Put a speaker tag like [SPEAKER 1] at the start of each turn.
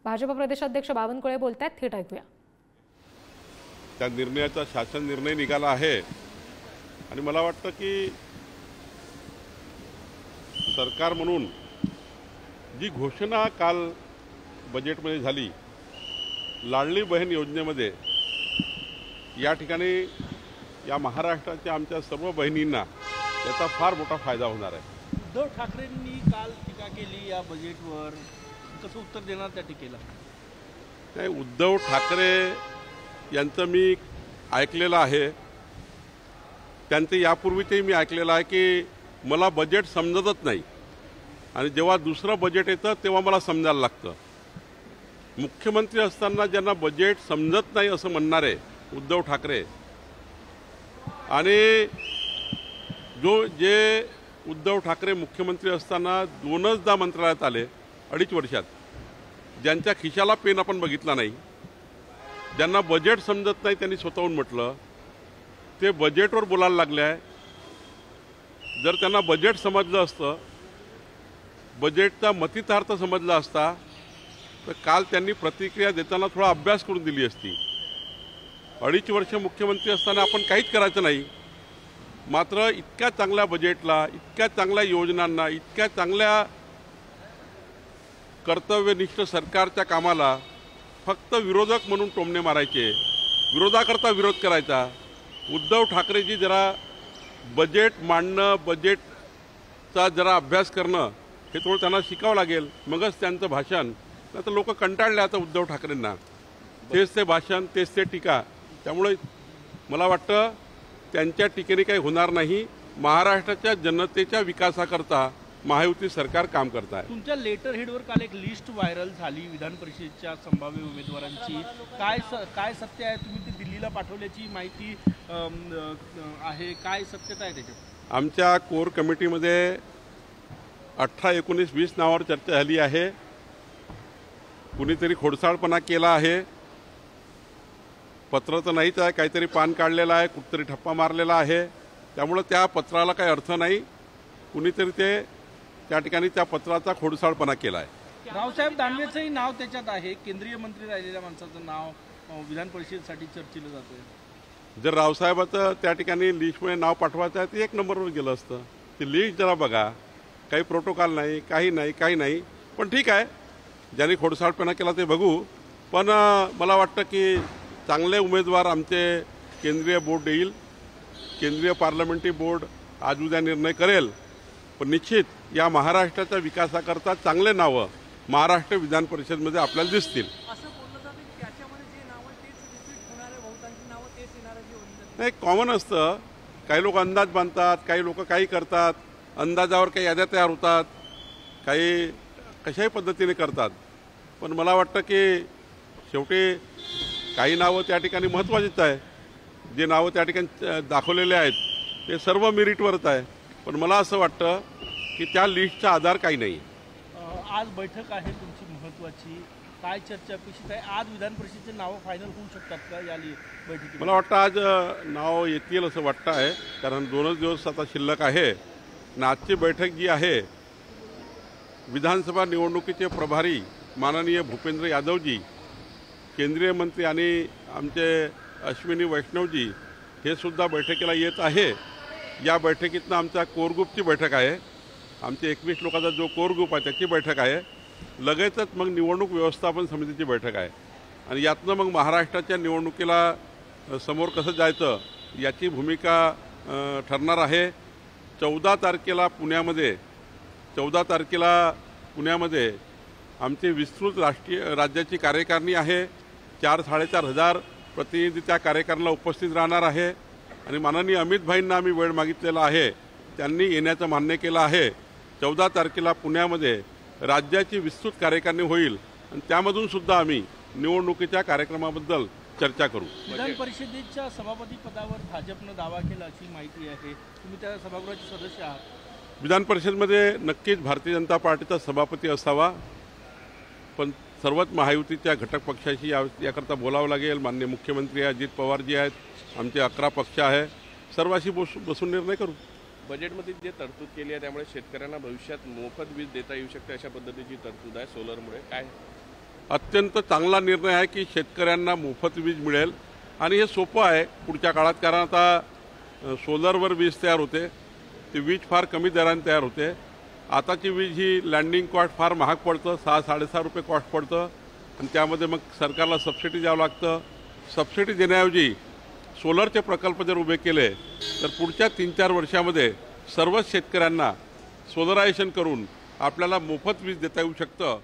[SPEAKER 1] भाजप प्रदेशाध्यक्ष बावनकुळे बोलतायत, थेट ऐकूया।
[SPEAKER 2] त्या निर्णयाचा शासन निर्णय निघाला आहे आणि मला वाटतं की सरकार म्हणून जी घोषणा काल बजेटमध्ये झाली, लाडली बहीण योजनेमध्ये या ठिकाणी या महाराष्ट्राच्या आमच्या सर्व बहिणींना याचा फार मोठा फायदा होणार आहे।
[SPEAKER 3] उद्धव ठाकरेंनी काल टीका केली या बजेटवर, कसं उत्तर देणार त्या टीकेला?
[SPEAKER 2] नाही, उद्धव ठाकरे यांचं मी ऐकलेलं आहे, त्यांचे यापूर्वीचंही मी ऐकलेलं आहे की मला बजेट समजतच नाही आणि जेव्हा दुसरं बजेट येतं तेव्हा मला समजायला लागतं। मुख्यमंत्री असताना ज्यांना बजेट समजत नाही असं म्हणणारे उद्धव ठाकरे आणि जे उद्धव ठाकरे मुख्यमंत्री असताना दोनचदा मंत्रालयात आले 2.5 वर्षात, ज्यांच्या खिशाला पेन आपण बघितला नाही, ज्यांना बजेट समजत नाही त्यांनी स्वतःहून म्हटलं, ते बजेटवर बोलायला लागले आहे। जर त्यांना बजेट समजलं असतं, बजेटचा मतितार्थ समजला असता, तर काल त्यांनी प्रतिक्रिया देताना थोडा अभ्यास करून दिली असती। 2.5 वर्ष मुख्यमंत्री असताना आपण काहीच करायचं नाही, मात्र इतक्या चांगल्या बजेटला, इतक्या चांगल्या योजनांना, इतक्या चांगल्या कर्तव्यनिष्ठ सरकारच्या कामाला फक्त विरोधक म्हणून टोमणे मारायचे, विरोधाकरता विरोध करायचा। उद्धव ठाकरेजी जरा बजेट मांडणं, बजेटचा जरा अभ्यास करणं हे थोडं त्यांना शिकावं लागेल, मगच त्यांचं भाषण। नाही तर लोक कंटाळले आता उद्धव ठाकरेंना, तेच ते भाषण, तेच ते टीका। त्यामुळे मला वाटतं त्यांच्या टीकेने काही होणार नाही। महाराष्ट्राच्या जनतेच्या विकासाकरता महायुती सरकार काम करत आहे।
[SPEAKER 3] तुमच्या लेटर हेडवर काल एक लिस्ट व्हायरल झाली विधान परिषदेच्या संभाव्य उमेदवारांची, काय सत्य आहे? तुम्ही ती दिल्लीला पाठवल्याची माहिती आहे, काय सत्यता आहे त्याच्यात?
[SPEAKER 2] आमच्या कोर कमिटीमध्ये 18, 19, 20 नावावर चर्चा झाली आहे। कुणीतरी खोडसाळपणा केला आहे, पत्र तर नाहीच आहे, काहीतरी पान काढलेलं आहे, कुठतरी ठप्पा मारलेला आहे, त्यामुळे त्या पत्राला काही अर्थ नाही। कुणीतरी त्या ठिकाणी त्या पत्राचा खोडसाळपणा केला आहे।
[SPEAKER 3] रावसाहेब दानवेचंही नाव त्याच्यात आहे, केंद्रीय मंत्री राहिलेल्या माणसाचं नाव विधान परिषदेसाठी चर्चेलं जातंय।
[SPEAKER 2] जर रावसाहेबाचं त्या ठिकाणी लिस्टमध्ये नाव पाठवायचं आहे ते 1 नंबरवर गेलं असतं। ती लिस्ट जरा बघा, काही प्रोटोकॉल नाही, काही नाही, पण ठीक आहे, ज्यांनी खोडसाळपणा केला ते बघू। पण मला वाटतं की चांगले उमेदवार आमचे केंद्रीय बोर्ड येईल, केंद्रीय पार्लमेंटरी बोर्ड आज उद्या निर्णय करेल, पण निश्चित या महाराष्ट्राच्या विकासाकरता चांगले नावं महाराष्ट्र विधान परिषदेमध्ये आपल्याला दिसतील। नाही, कॉमन असतं, काही लोक अंदाज बांधतात, काही लोक काही करतात, अंदाजावर काही याद्या तयार होतात, काही कशाही पद्धतीने करतात। पण मला वाटतं की शेवटी काही नावं त्या ठिकाणी महत्त्वाचीच आहे, जे नावं त्या ठिकाणी दाखवलेले आहेत ते सर्व मेरिटवरच आहे। पण मला असं वाटतं की त्या लिस्टचा आधार काही नाही।
[SPEAKER 3] आज बैठक आहे तुमची महत्त्वाची, काय चर्चा अपेक्षित आहे? आज विधान परिषदेचे नावं फायनल होऊ शकतात का या बैठकीत?
[SPEAKER 2] मला वाटतं आज नाव येतील असं वाटतं आहे, कारण 2च दिवस आता शिल्लक आहे। आणि आजची बैठक जी आहे, विधानसभा निवडणुकीचे प्रभारी माननीय भूपेंद्र यादवजी, केंद्रीय मंत्री आणि आमचे अश्विनी वैष्णवजी हे सुद्धा बैठकीला येत आहे। या बैठकीतनं आमच्या कोर ग्रुपची बैठक आहे, आमचे 21 लोकांचा जो कोर ग्रुप आहे त्याची बैठक आहे। लगेचच मग निवडणूक व्यवस्थापन समितीची बैठक आहे आणि यातनं मग महाराष्ट्राच्या निवडणुकीला समोर कसं जायचं याची भूमिका ठरणार आहे। 14 तारखेला पुण्यामध्ये आमची विस्तृत राज्याची कार्यकारिणी आहे। 4-4.5 हजार प्रतिनिधी त्या कार्यकारिणीला उपस्थित राहणार आहे आणि माननीय अमित भाईंना आम्ही वेळ मागितलेला आहे, त्यांनी येण्याचं मान्य केलं आहे। 14 तारखेला पुण्यामध्ये राज्याची विस्तृत कार्यकारिणी होईल आणि त्यामधून सुद्धा आम्ही निवडणुकीच्या कार्यक्रमाबद्दल चर्चा करू।
[SPEAKER 3] विधान परिषदेच्या सभापती पदावर भाजपनं दावा केला अशी माहिती आहे, तुम्ही त्या सभागृहाचे सदस्य आहात।
[SPEAKER 2] विधान परिषदेमध्ये नक्कीच भारतीय जनता पार्टीचा सभापती असावा, पण सर्वच महायुतीच्या घटक पक्षाशी याकरता बोलावं लागेल। माननीय मुख्यमंत्री अजित पवारजी आहेत, आमचे 11 पक्ष आहे, सर्वांशी बसून निर्णय करू।
[SPEAKER 4] बजेटमध्ये जे तरतूद केली आहे त्यामुळे शेतकऱ्यांना भविष्यात मोफत वीज देता येऊ शकते अशा पद्धतीची तरतूद आहे सोलरमुळे, काय
[SPEAKER 2] अत्यंत चांगला निर्णय आहे की शेतकऱ्यांना मोफत वीज मिळेल आणि हे सोपं आहे पुढच्या काळात, कारण आता सोलरवर वीज तयार होते, ती वीज फार कमी दराने तयार होते. आताची वीज ही लँडिंग कॉस्ट फार महाग पडतं, 6-6.5 रुपये कॉस्ट पडतं आणि त्यामध्ये मग सरकारला सबसिडी द्यावं लागतं. सबसिडी देण्याऐवजी सोलरचे प्रकल्प जर उभे केले तर पुढच्या 3-4 वर्षामध्ये सर्वच शेतकऱ्यांना सोलरायझेशन करून आपल्याला मोफत वीज देता येऊ शकतं.